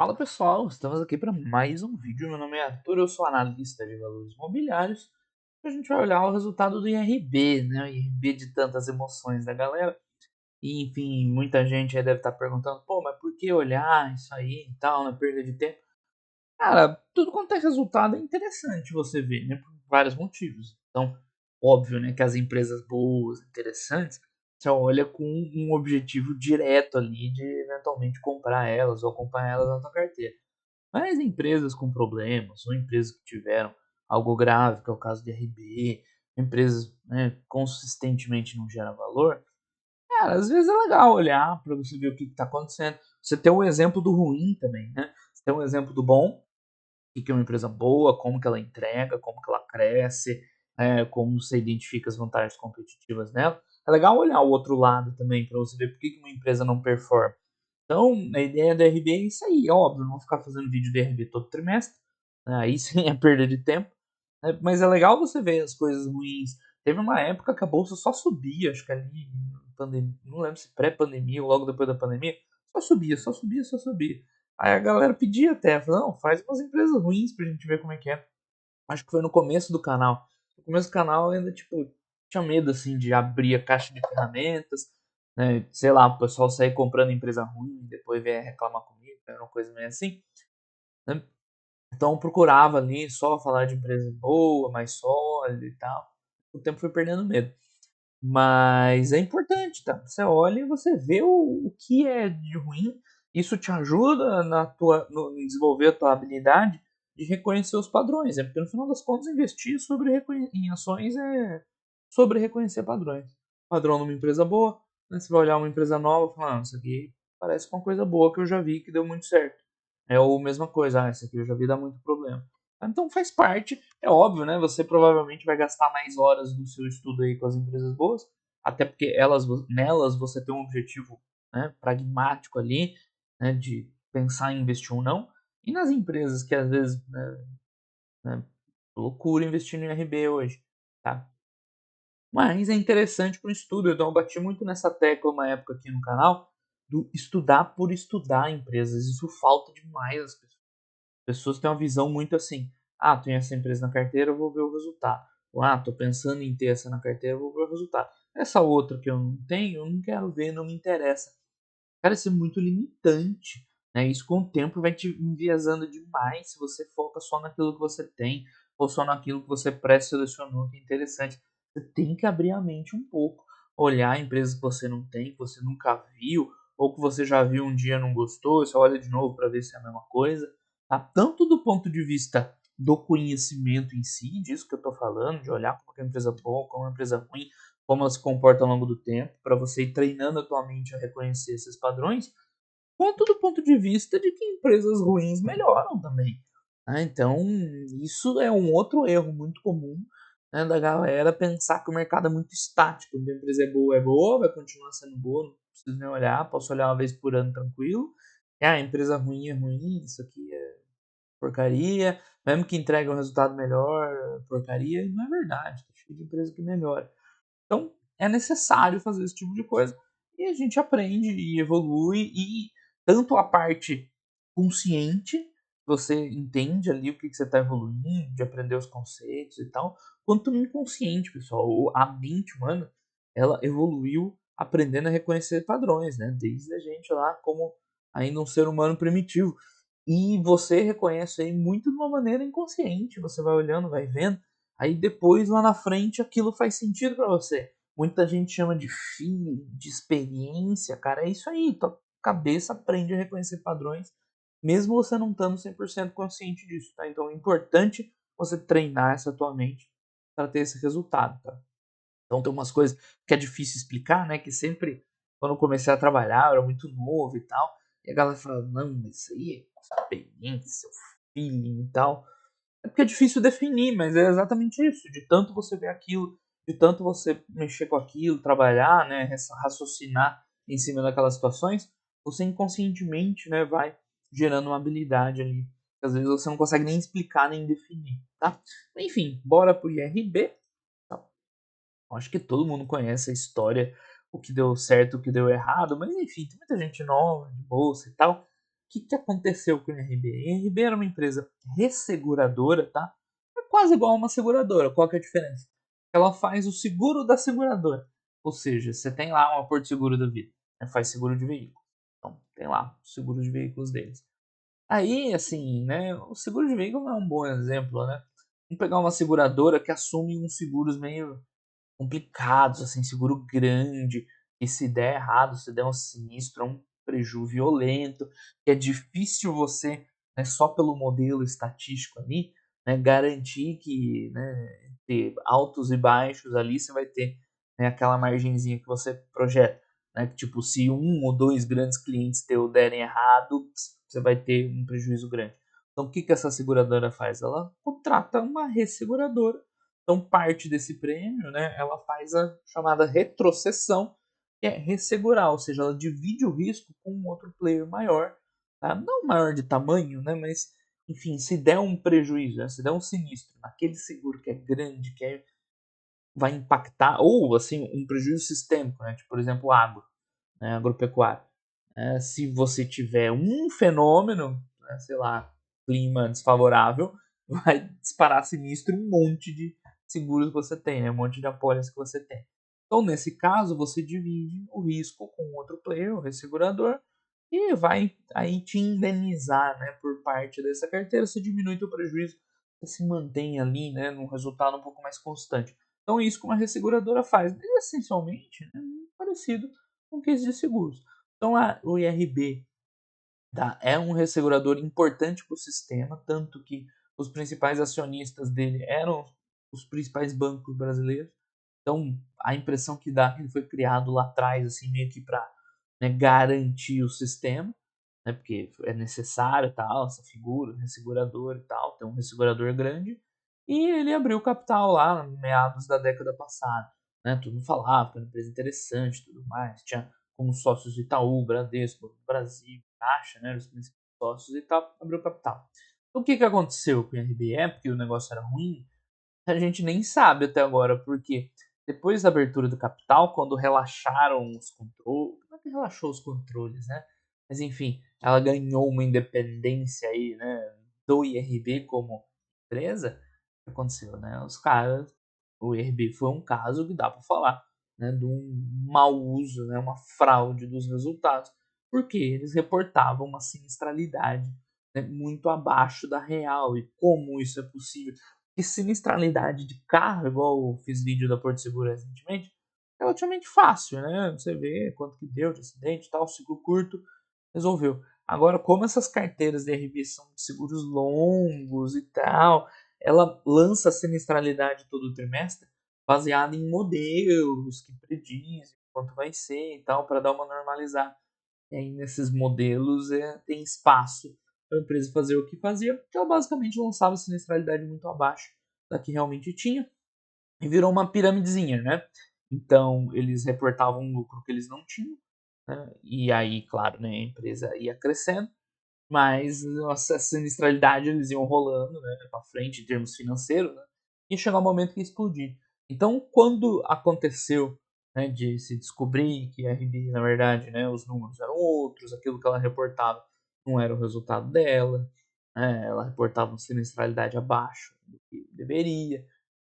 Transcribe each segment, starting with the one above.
Fala pessoal, estamos aqui para mais um vídeo. Meu nome é Arthur, eu sou analista de valores imobiliários. A gente vai olhar o resultado do IRB, né? O IRB de tantas emoções da galera. E enfim, muita gente aí deve estar perguntando: pô, mas por que olhar isso aí e tal, né? Perda de tempo. Cara, tudo quanto é resultado é interessante você ver, né? Por vários motivos. Então, óbvio, né, que as empresas boas, interessantes, você olha com um objetivo direto ali de eventualmente comprar elas ou acompanhar elas na sua carteira. Mas empresas com problemas, ou empresas que tiveram algo grave, que é o caso de RB, empresas, né, consistentemente não geram valor, cara, às vezes é legal olhar para você ver o que está acontecendo. Você tem um exemplo do ruim também, né? Você tem um exemplo do bom, o que é uma empresa boa, como que ela entrega, como que ela cresce, como você identifica as vantagens competitivas dela. É legal olhar o outro lado também para você ver por que uma empresa não performa. Então, a ideia da RB é isso aí, óbvio, não vou ficar fazendo vídeo de RB todo trimestre, né, aí sim é perda de tempo, né, mas é legal você ver as coisas ruins. Teve uma época que a bolsa só subia, acho que ali, pandemia, não lembro se pré-pandemia ou logo depois da pandemia, só subia, só subia, só subia. Aí a galera pedia até, falou, não, faz umas empresas ruins pra gente ver como é que é. Acho que foi no começo do canal. No começo do canal eu ainda, tipo, tinha medo, assim, de abrir a caixa de ferramentas, né? Sei lá, o pessoal sair comprando empresa ruim, depois vier reclamar comigo, era uma coisa meio assim, né? Então eu procurava ali só falar de empresa boa, mais sólida e tal. O tempo foi perdendo medo. Mas é importante, tá? Você olha e você vê o que é de ruim. Isso te ajuda no desenvolver a tua habilidade de reconhecer os padrões. É porque no final das contas investir em ações é sobre reconhecer padrões. Padrão numa empresa boa, né? Você vai olhar uma empresa nova e falar, isso aqui parece uma coisa boa que eu já vi que deu muito certo. É a mesma coisa, isso aqui eu já vi dar muito problema. Então faz parte, é óbvio, né? Você provavelmente vai gastar mais horas do seu estudo aí com as empresas boas, até porque nelas você tem um objetivo, né, pragmático ali, né, de pensar em investir ou não. E nas empresas que às vezes, né, loucura investir no IRB hoje, tá? Mas é interessante para o estudo, então eu bati muito nessa tecla uma época aqui no canal, do estudar por estudar empresas. Isso falta demais às pessoas. As pessoas têm uma visão muito assim: ah, tenho essa empresa na carteira, eu vou ver o resultado. Ou, ah, tô pensando em ter essa na carteira, eu vou ver o resultado. Essa outra que eu não tenho, eu não quero ver, não me interessa. Cara, isso é muito limitante, né? Isso com o tempo vai te enviesando demais se você foca só naquilo que você tem ou só naquilo que você pré-selecionou que é interessante. Você tem que abrir a mente um pouco, olhar empresas que você não tem, que você nunca viu, ou que você já viu um dia e não gostou, você olha de novo para ver se é a mesma coisa, tá? Tanto do ponto de vista do conhecimento em si, disso que eu estou falando, de olhar como é uma empresa boa, como é uma empresa ruim, como ela se comporta ao longo do tempo, para você ir treinando a tua mente a reconhecer esses padrões, quanto do ponto de vista de que empresas ruins melhoram também. Ah, então, isso é um outro erro muito comum, né, da galera pensar que o mercado é muito estático. Se a empresa é boa, vai continuar sendo boa, não preciso nem olhar, posso olhar uma vez por ano tranquilo. A empresa ruim é ruim, isso aqui é porcaria, mesmo que entregue um resultado melhor, porcaria, e não é verdade, tá cheio de empresa que melhora. Então, é necessário fazer esse tipo de coisa e a gente aprende e evolui e tanto a parte consciente, você entende ali o que você está evoluindo, de aprender os conceitos e tal, quanto no inconsciente, pessoal. A mente humana, ela evoluiu aprendendo a reconhecer padrões, né? Desde a gente lá como ainda um ser humano primitivo. E você reconhece aí muito de uma maneira inconsciente, você vai olhando, vai vendo, aí depois lá na frente aquilo faz sentido para você. Muita gente chama de feeling, de experiência, cara, é isso aí, tua cabeça aprende a reconhecer padrões, mesmo você não estando 100% consciente disso, tá? Então é importante você treinar essa tua mente para ter esse resultado, tá? Então tem umas coisas que é difícil explicar, né? Que sempre, quando eu comecei a trabalhar, eu era muito novo e tal. E a galera fala, não, isso aí é experiência, feeling e tal. É porque é difícil definir, mas é exatamente isso. De tanto você ver aquilo, de tanto você mexer com aquilo, trabalhar, né? Raciocinar em cima daquelas situações, você inconscientemente, né, vai gerando uma habilidade ali. Que às vezes você não consegue nem explicar, nem definir, tá? Enfim, bora pro IRB. Acho que todo mundo conhece a história, o que deu certo, o que deu errado, mas enfim, tem muita gente nova, de bolsa e tal. que aconteceu com o IRB? A IRB era uma empresa resseguradora, tá? É quase igual a uma seguradora. Qual que é a diferença? Ela faz o seguro da seguradora. Ou seja, você tem lá uma Porto Seguro da vida, né? Faz seguro de veículo. Então, tem lá o seguro de veículos deles. Aí, assim, né, o seguro de veículo não é um bom exemplo, né? Vamos pegar uma seguradora que assume uns seguros meio complicados, assim, seguro grande, e se der errado, se der um sinistro, é um prejuízo violento, que é difícil você, né, só pelo modelo estatístico ali, né, garantir que, né, ter altos e baixos ali, você vai ter, né, aquela margenzinha que você projeta, né, que tipo, se um ou dois grandes clientes teus derem errado, você vai ter um prejuízo grande. Então, o que, que essa seguradora faz? Ela contrata uma resseguradora. Então, parte desse prêmio, né, ela faz a chamada retrocessão, que é ressegurar, ou seja, ela divide o risco com um outro player maior, tá? Não maior de tamanho, né, mas, enfim, se der um prejuízo, né, se der um sinistro naquele seguro que é grande, vai impactar, ou, assim, um prejuízo sistêmico, né, tipo, por exemplo, água, né, agropecuária. Se você tiver um fenômeno, né, sei lá, clima desfavorável, vai disparar sinistro um monte de seguros que você tem, né? Um monte de apólices que você tem. Então, nesse caso, você divide o risco com outro player, o ressegurador, e vai aí te indenizar, né, por parte dessa carteira. Você diminui o prejuízo, você se mantém ali, né, num resultado um pouco mais constante. Então, é isso que uma resseguradora faz. É essencialmente, né, parecido com o case de seguros. Então, o IRB, tá, é um ressegurador importante para o sistema, tanto que os principais acionistas dele eram os principais bancos brasileiros. Então, a impressão que dá é que ele foi criado lá atrás, assim, meio que para, né, garantir o sistema, né, porque é necessário tal, essa figura, ressegurador e tal, tem um ressegurador grande. E ele abriu capital lá, meados da década passada. Né, todo mundo falava que era uma empresa interessante e tudo mais. Tinha como sócios Itaú, Bradesco, Brasil, Caixa, né, os principais sócios e tal, abriu capital. Então, o que, que aconteceu com o IRB? É porque o negócio era ruim, a gente nem sabe até agora, porque depois da abertura do capital, quando relaxaram os controles, não é que relaxou os controles, né? Mas enfim, ela ganhou uma independência aí, né, do IRB como empresa. O que aconteceu, né? Os caras, o IRB foi um caso que dá para falar, né, de um mau uso, né, uma fraude dos resultados, porque eles reportavam uma sinistralidade, né, muito abaixo da real. E como isso é possível? E sinistralidade de carro, igual eu fiz vídeo da Porto Seguro recentemente, é relativamente fácil, né? Você vê quanto que deu de acidente e tal, ciclo curto, resolveu. Agora, como essas carteiras de RB são de seguros longos e tal, ela lança a sinistralidade todo trimestre baseada em modelos que predizem quanto vai ser e tal, para dar uma normalizada. E aí, nesses modelos, tem espaço para a empresa fazer o que fazia, porque ela basicamente lançava sinistralidade muito abaixo da que realmente tinha, e virou uma piramidezinha, né? Então, eles reportavam um lucro que eles não tinham, né? E aí, claro, né, a empresa ia crescendo, mas nossa, a sinistralidade eles iam rolando, né, para frente em termos financeiros, né, e chegou um momento que ia explodir. Então, quando aconteceu, né, de se descobrir que a RB, na verdade, né, os números eram outros, aquilo que ela reportava não era o resultado dela, né, ela reportava uma sinistralidade abaixo do que deveria,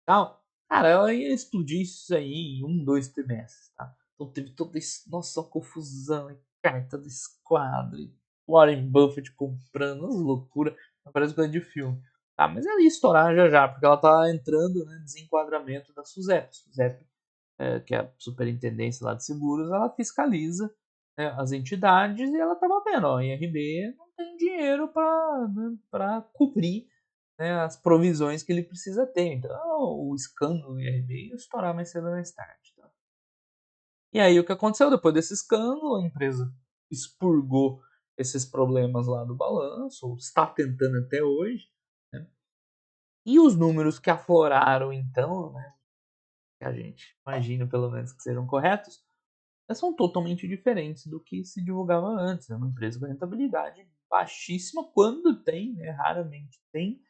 tal, cara, ela ia explodir isso aí em um, dois trimestres, tá? Então teve toda essa, nossa, confusão, e carta do esquadro, e Warren Buffett comprando, umas loucuras, parece coisa de filme. Tá, mas ela ia estourar já já, porque ela tá entrando, né, desenquadramento da SUSEP. SUSEP, que é a superintendência lá de seguros, ela fiscaliza, né, as entidades, e ela tava vendo, ó, a IRB não tem dinheiro para, né, para cobrir, né, as provisões que ele precisa ter. Então, o escândalo IRB ia estourar mais cedo ou mais tarde. Tá? E aí, o que aconteceu depois desse escândalo? A empresa expurgou esses problemas lá do balanço, ou está tentando até hoje. Né? E os números que afloraram, então, né, que a gente imagina pelo menos que sejam corretos, são totalmente diferentes do que se divulgava antes. É uma empresa com rentabilidade baixíssima quando tem, né, raramente tem.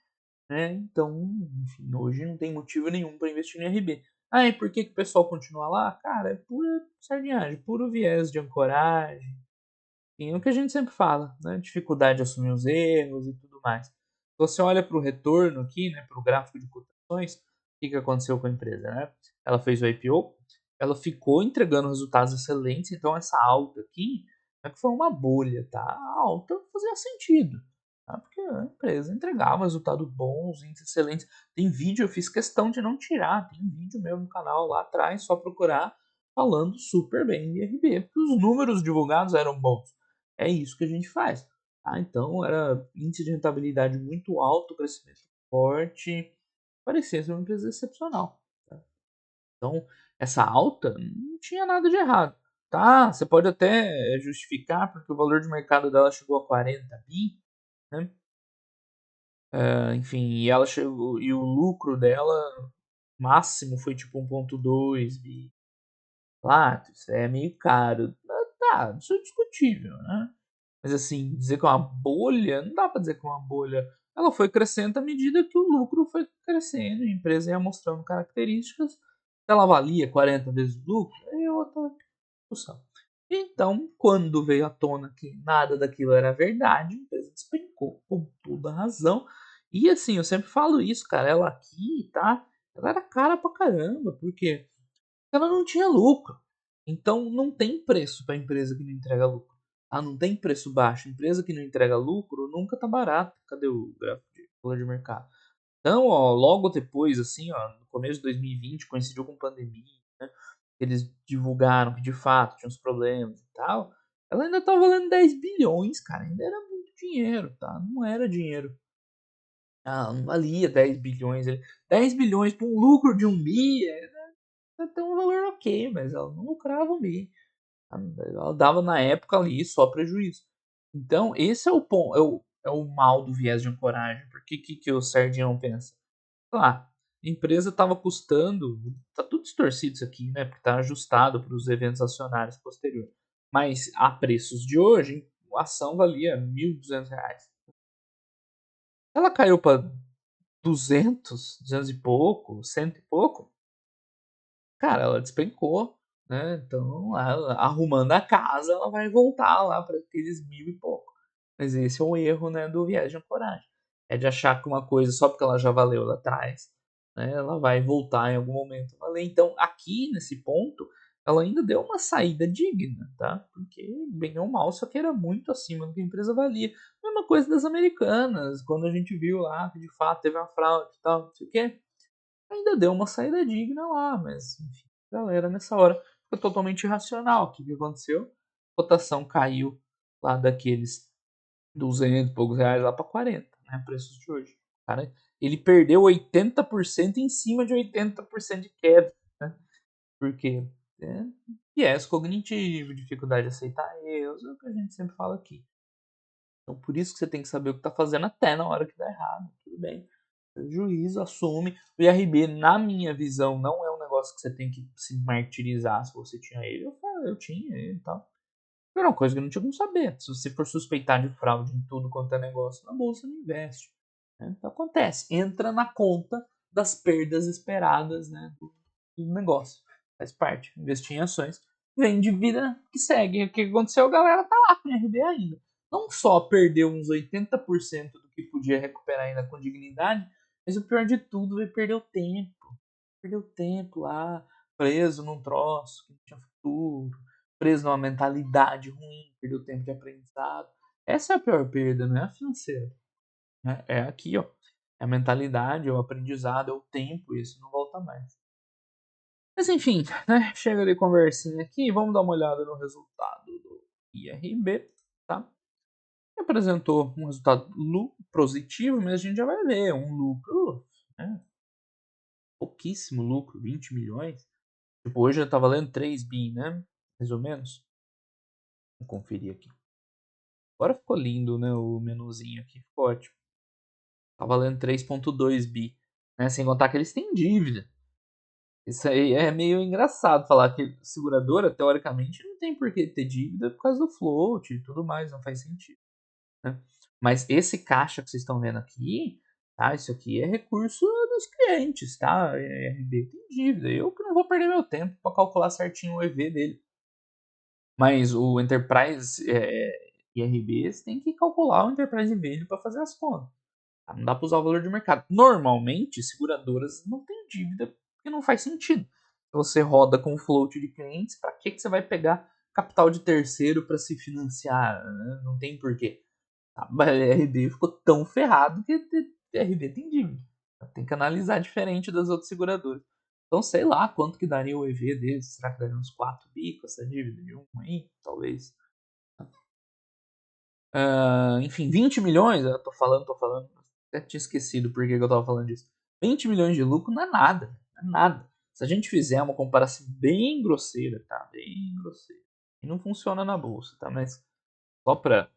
Né? Então, enfim, hoje não tem motivo nenhum para investir no RB. Ah, e por que, que o pessoal continua lá? Cara, é pura sardinhagem, puro viés de ancoragem, Tem o que a gente sempre fala, né? Dificuldade de assumir os erros e tudo mais. Você olha para o retorno aqui, né, para o gráfico de cotações, o que aconteceu com a empresa, né? Ela fez o IPO, ela ficou entregando resultados excelentes, então essa alta aqui não é que foi uma bolha, tá? A alta fazia sentido, tá? Porque a empresa entregava resultados bons, índices excelentes. Tem vídeo, eu fiz questão de não tirar, tem vídeo meu no canal lá atrás, só procurar falando super bem de IRB, porque os números divulgados eram bons. É isso que a gente faz. Tá? Então era índice de rentabilidade muito alto, crescimento forte, parecia ser uma empresa excepcional. Tá? Então essa alta não tinha nada de errado. Tá, você pode até justificar porque o valor de mercado dela chegou a 40 bi, né? Enfim, e ela chegou e o lucro dela máximo foi tipo 1,2 bi. Claro, isso é meio caro. Tá, isso é discutível, né? Mas assim, dizer que é uma bolha, não dá para dizer que é uma bolha. Ela foi crescendo à medida que o lucro foi crescendo, a empresa ia mostrando características. Se ela valia 40 vezes o lucro, é outra discussão. Então, quando veio à tona que nada daquilo era verdade, a empresa despencou com toda a razão. E assim, eu sempre falo isso, cara, ela aqui, tá? Ela era cara pra caramba, porque ela não tinha lucro. Então não tem preço para empresa que não entrega lucro. Ah, não tem preço baixo. Empresa que não entrega lucro nunca tá barata. Cadê o gráfico de valor de mercado? Então, ó, logo depois, assim, ó, no começo de 2020, coincidiu com pandemia, né? Eles divulgaram que de fato tinha uns problemas e tal. Ela ainda tá valendo 10 bilhões, cara. Ainda era muito dinheiro, tá? Não era dinheiro. Ah, não valia 10 bilhões. 10 bilhões para um lucro de 1 bi até um valor ok, mas ela não lucrava 1 bi. Ela dava na época ali só prejuízo. Então, esse é o ponto, é o mal do viés de ancoragem. Porque que o Sardinhão pensa? Lá, a empresa estava custando, tá tudo distorcido isso aqui, né? Porque tá ajustado para os eventos acionários posteriores. Mas a preços de hoje, a ação valia R$ 1.200. Ela caiu para 200, 200 e pouco, cento e pouco. Cara, ela despencou, né? Então, arrumando a casa, ela vai voltar lá para aqueles 1.000 e pouco. Mas esse é o erro, né, do viés de ancoragem. É de achar que uma coisa, só porque ela já valeu lá atrás, né, ela vai voltar em algum momento a valer. Então, aqui nesse ponto, ela ainda deu uma saída digna, tá? Porque, bem ou mal, só que era muito acima do que a empresa valia. Mesma coisa das americanas, quando a gente viu lá que de fato teve uma fraude e tal, não sei o quê, ainda deu uma saída digna lá, mas enfim, galera, nessa hora foi totalmente irracional. O que, que aconteceu? A cotação caiu lá daqueles 200 e poucos reais lá para 40, né? Preços de hoje. Cara, ele perdeu 80% em cima de 80% de queda, né? Porque é viés cognitivo, dificuldade de aceitar erros, é o que a gente sempre fala aqui. Então, por isso que você tem que saber o que está fazendo até na hora que dá errado. Tudo bem. Juízo assume. O IRB, na minha visão, não é um negócio que você tem que se martirizar se você tinha ele. Eu tinha ele e tal. Era uma coisa que eu não tinha como saber. Se você for suspeitar de fraude em tudo quanto é negócio, na bolsa não investe. Né? Então acontece. Entra na conta das perdas esperadas, né, do negócio. Faz parte. Investir em ações. Vem de vida que segue. O que aconteceu? A galera tá lá com o IRB ainda. Não só perdeu uns 80% do que podia recuperar ainda com dignidade, mas o pior de tudo é perder o tempo. Perdeu tempo lá, preso num troço que não tinha futuro, preso numa mentalidade ruim, perdeu tempo de aprendizado. Essa é a pior perda, não é a financeira. Né? É aqui, ó. É a mentalidade, é o aprendizado, é o tempo, isso não volta mais. Mas enfim, né? Chega de conversinha aqui, vamos dar uma olhada no resultado do IRB, tá? Apresentou um resultado positivo, mas a gente já vai ver um lucro, né? Pouquíssimo lucro, 20 milhões. Tipo, hoje já tá valendo 3 bi, né? Mais ou menos. Vou conferir aqui. Agora ficou lindo, né? O menuzinho aqui. Ficou ótimo. Tá valendo 3,2 bi. Né? Sem contar que eles têm dívida. Isso aí é meio engraçado falar que seguradora, teoricamente, não tem por que ter dívida por causa do float e tudo mais. Não faz sentido. Né? Mas esse caixa que vocês estão vendo aqui, tá? Isso aqui é recurso dos clientes, tá? RB tem dívida. Eu que não vou perder meu tempo para calcular certinho o EV dele. Mas o Enterprise IRB, você tem que calcular o Enterprise Value para fazer as contas. Não dá para usar o valor de mercado. Normalmente, seguradoras não têm dívida, porque não faz sentido. Você roda com float de clientes, para que você vai pegar capital de terceiro para se financiar? Né? Não tem porquê. Mas a IRB ficou tão ferrado que a IRB tem dívida. Tem que analisar diferente das outras seguradoras. Então, sei lá quanto que daria o EV deles. Será que daria uns 4 bi com essa dívida de um aí? Talvez. Enfim, 20 milhões, eu tô falando. Até tinha esquecido por que eu tava falando disso. 20 milhões de lucro não é nada. Não é nada. Se a gente fizer uma comparação bem grosseira, tá? Bem grosseira. E não funciona na bolsa, tá? Mas só pra,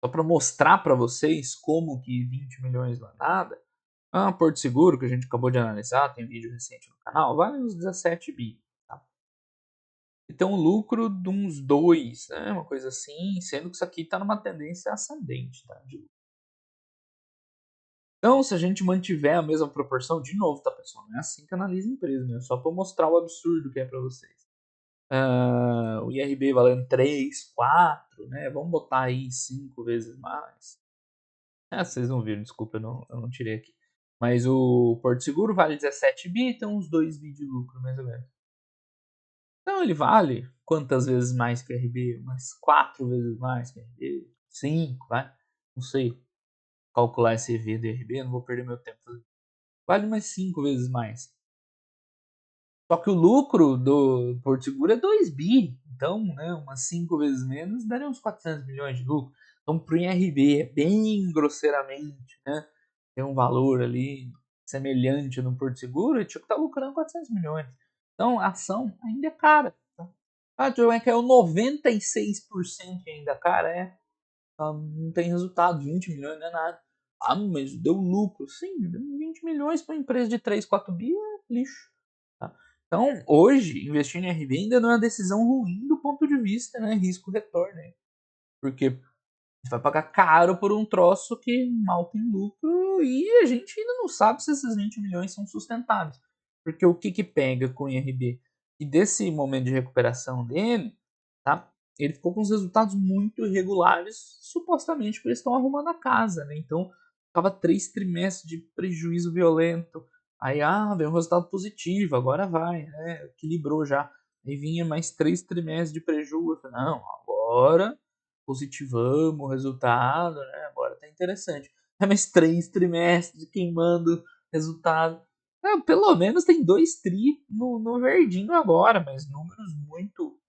só pra mostrar pra vocês como que 20 milhões não é nada. Porto Seguro, que a gente acabou de analisar, tem vídeo recente no canal, vale uns 17 bi. Tá? E tem um lucro de uns 2, né? Uma coisa assim, sendo que isso aqui está numa tendência ascendente. Tá? Então, se a gente mantiver a mesma proporção, de novo, tá, pessoal? Não é assim que analisa a empresa, né? Só para mostrar o absurdo que é para vocês. O IRB valendo 3, 4, né? Vamos botar aí 5 vezes mais. Vocês não viram, desculpa, eu não tirei aqui. Mas o Porto Seguro vale 17 bi, tem uns 2 bi de lucro, mais ou menos. Então ele vale quantas vezes mais que o RB? Umas 4 vezes mais que o RB? 5, vai? Não sei calcular esse EV do RB, não vou perder meu tempo. Vale umas 5 vezes mais. Só que o lucro do Porto Seguro é 2 bi. Então, né, umas 5 vezes menos daria uns 400 milhões de lucro. Então, para o IRB, bem grosseiramente, né, tem um valor ali semelhante no Porto Seguro, ele tinha que estar lucrando 400 milhões. Então, a ação ainda é cara. Tá? Joe, é que é o 96% ainda cara, não tem resultado, 20 milhões não é nada. Mas deu lucro. Sim, deu 20 milhões para uma empresa de 3, 4 bi é lixo. Tá? Então, hoje, investir em RB ainda não é uma decisão ruim do ponto de vista, né, risco-retorno. Né? Porque você vai pagar caro por um troço que mal tem lucro e a gente ainda não sabe se esses 20 milhões são sustentáveis. Porque o que pega com o IRB? E desse momento de recuperação dele, tá? Ele ficou com os resultados muito irregulares, supostamente porque eles estão arrumando a casa, né? Então, ficava 3 trimestres de prejuízo violento. Aí, veio um resultado positivo, agora vai, né? Equilibrou já. Aí vinha mais 3 trimestres de prejuízo. Não, agora positivamos o resultado, né? Agora tá interessante. É mais 3 trimestres queimando resultado. Pelo menos tem 2 tri no verdinho agora, mas números muito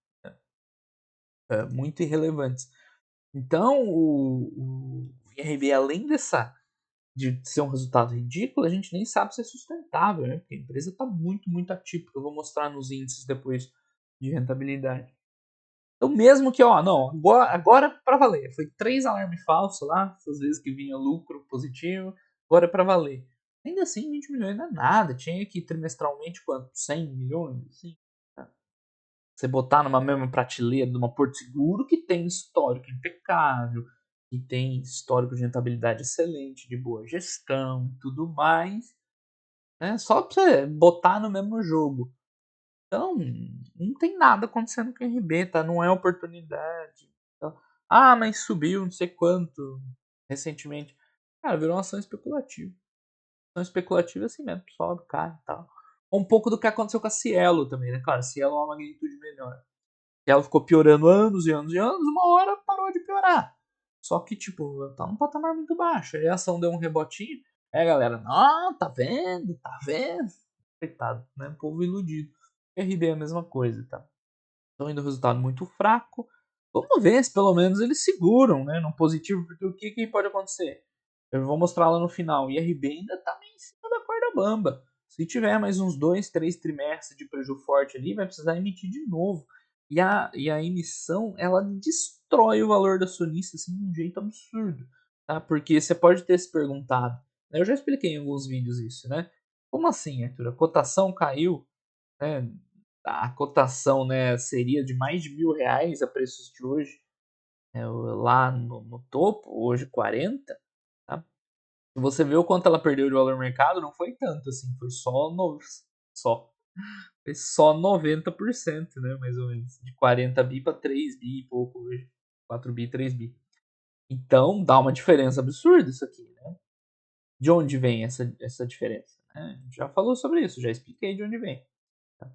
irrelevantes. Então, o IRB, além de ser um resultado ridículo, a gente nem sabe se é sustentável, né? Porque a empresa está muito, muito atípica. Eu vou mostrar nos índices depois de rentabilidade. Então, mesmo que, não, agora para valer. Foi 3 alarmes falsos lá, essas vezes que vinha lucro positivo, agora é para valer. Ainda assim, 20 milhões não é nada. Tinha que trimestralmente quanto? 100 milhões? Assim, tá? Você botar numa mesma prateleira de uma Porto Seguro que tem histórico impecável, que tem histórico de rentabilidade excelente, de boa gestão, tudo mais, né? Só para você botar no mesmo jogo. Então, não tem nada acontecendo com o RB, tá? Não é oportunidade. Então, mas subiu não sei quanto recentemente. Cara, virou uma ação especulativa. Ação especulativa é assim mesmo, sobe, cai e tal. Um pouco do que aconteceu com a Cielo também, né? Claro, a Cielo é uma magnitude melhor. Ela ficou piorando anos e anos e anos, uma hora parou de piorar. Só que, tipo, tá num patamar muito baixo. Aí a ação deu um rebotinho. Aí a galera, não, tá vendo, tá vendo. Coitado, né? Um povo iludido. RB é a mesma coisa, tá? Estão indo resultado muito fraco. Vamos ver se pelo menos eles seguram, né? No positivo, porque o que pode acontecer? Eu vou mostrar lá no final. O IRB ainda tá meio em cima da corda bamba. Se tiver mais uns 2, 3 trimestres de prejuízo forte ali, vai precisar emitir de novo. E a emissão, ela destrói o valor da acionista assim, de um jeito absurdo. Tá? Porque você pode ter se perguntado. Eu já expliquei em alguns vídeos isso, né? Como assim, Arthur? A cotação caiu, né? A cotação, né, seria de mais de R$ 1.000 a preços de hoje, lá no topo, hoje 40, tá? Se você vê o quanto ela perdeu de valor no mercado, não foi tanto assim, só, foi só 90%, né, mais ou menos, de 40 bi para 3 bi e pouco hoje. 4 bi, 3 bi. Então dá uma diferença absurda isso aqui, né? De onde vem essa diferença? Né? Já falou sobre isso, já expliquei de onde vem. Tá?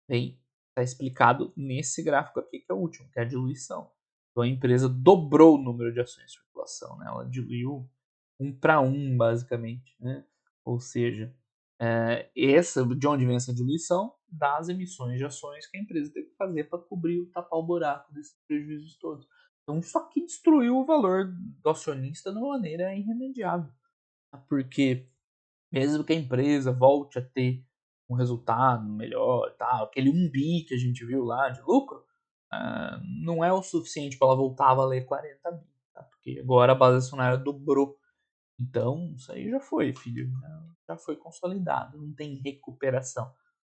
Bem, está explicado nesse gráfico aqui, que é o último, que é a diluição. Então a empresa dobrou o número de ações em circulação, né? Ela diluiu 1 para 1, basicamente. Né? Ou seja, de onde vem essa diluição? Das emissões de ações que a empresa teve que fazer para cobrir, tapar o buraco desses prejuízos todos. Então isso aqui destruiu o valor do acionista de uma maneira irremediável. Porque mesmo que a empresa volte a ter um resultado melhor, tal, aquele 1 bi que a gente viu lá de lucro, não é o suficiente para ela voltar a valer 40 bi, tá? Porque agora a base acionária dobrou. Então, isso aí já foi, filho. Já foi consolidado, não tem recuperação.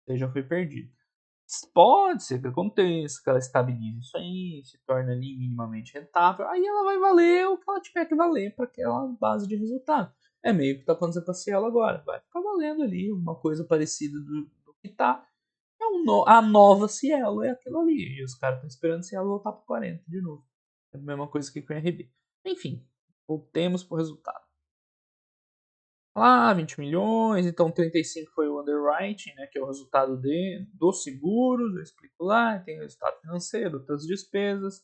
Isso aí já foi perdido. Pode ser que aconteça, que ela estabilize isso aí, se torne ali minimamente rentável, aí ela vai valer o que ela tiver que valer para aquela base de resultado. É meio que está acontecendo com a Cielo agora. Vai ficar valendo ali uma coisa parecida do que está. A nova Cielo é aquilo ali. E os caras estão esperando a Cielo voltar para 40 de novo. É a mesma coisa que com o RB. Enfim, voltemos para o resultado. Lá, 20 milhões, então 35 foi o underwriting, né, que é o resultado dos seguros, eu explico lá, tem o resultado financeiro, outras despesas,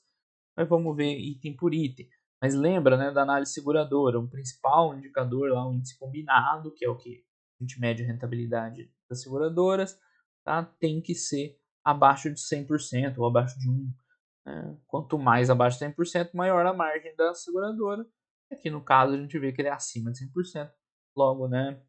mas vamos ver item por item. Mas lembra, né, da análise seguradora, um principal indicador lá, o índice combinado, que é o que a gente mede a rentabilidade das seguradoras, tá? Tem que ser abaixo de 100% ou abaixo de 1. Né? Quanto mais abaixo de 100%, maior a margem da seguradora. Aqui no caso a gente vê que ele é acima de 100%. Logo, né,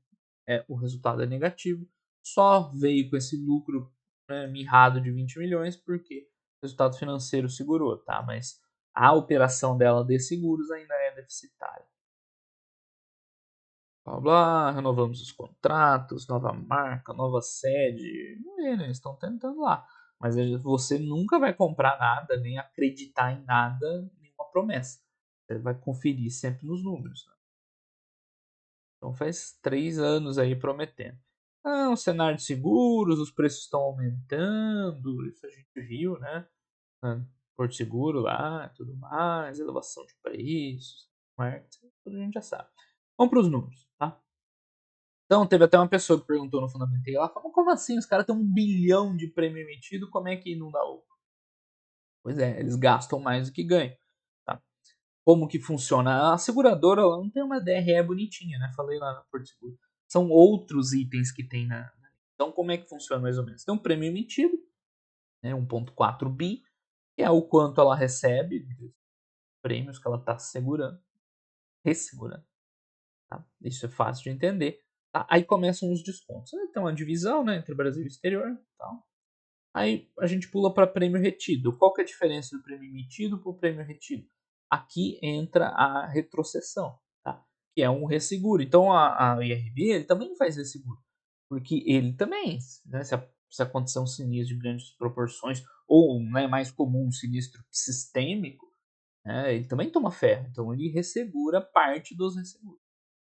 o resultado é negativo. Só veio com esse lucro, né, mirrado de 20 milhões porque o resultado financeiro segurou, tá? Mas a operação dela de seguros ainda é deficitária. Blá, blá, renovamos os contratos, nova marca, nova sede. Eles estão tentando lá. Mas você nunca vai comprar nada, nem acreditar em nada, nenhuma promessa. Você vai conferir sempre nos números. Né? Então faz 3 anos aí prometendo. O cenário de seguros, os preços estão aumentando, isso a gente viu, né? Porto Seguro lá, tudo mais, elevação de preços, marketing, tudo a gente já sabe. Vamos para os números, tá? Então, teve até uma pessoa que perguntou no Fundamentei, ela falou, como assim? Os caras têm 1 bilhão de prêmio emitido, como é que não dá lucro? Pois é, eles gastam mais do que ganham, tá? Como que funciona? A seguradora ela não tem uma DRE bonitinha, né? Falei lá na Porto Seguro. São outros itens que tem na... Então, como é que funciona mais ou menos? Tem um prêmio emitido, né, 1,4 bi, que é o quanto ela recebe dos prêmios que ela está segurando, ressegurando. Tá? Isso é fácil de entender. Tá? Aí começam os descontos. Tem uma divisão, né, entre Brasil e exterior. Tal. Aí a gente pula para prêmio retido. Qual que é a diferença do prêmio emitido para o prêmio retido? Aqui entra a retrocessão, tá? Que é um resseguro. Então a IRB ele também faz resseguro. Porque ele também, né, se acontecer um sinistro de grandes proporções, ou né, mais comum, um sinistro sistêmico, né, ele também toma ferro. Então ele ressegura parte dos resseguros.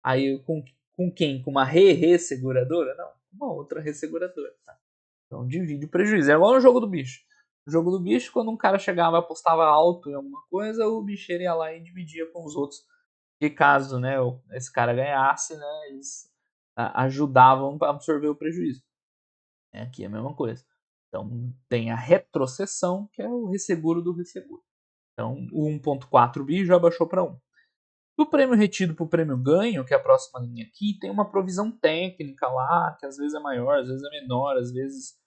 Aí com quem? Com uma resseguradora? Não, uma outra resseguradora. Tá? Então divide o prejuízo. É igual no jogo do bicho. No jogo do bicho, quando um cara chegava e apostava alto em alguma coisa, o bicheiro ia lá e dividia com os outros. E caso né, esse cara ganhasse, né, eles ajudavam a absorver o prejuízo. Aqui é a mesma coisa. Então tem a retrocessão, que é o resseguro do resseguro. Então o 1,4 bi já baixou para 1. Do prêmio retido para o prêmio ganho, que é a próxima linha aqui, tem uma provisão técnica lá, que às vezes é maior, às vezes é menor, às vezes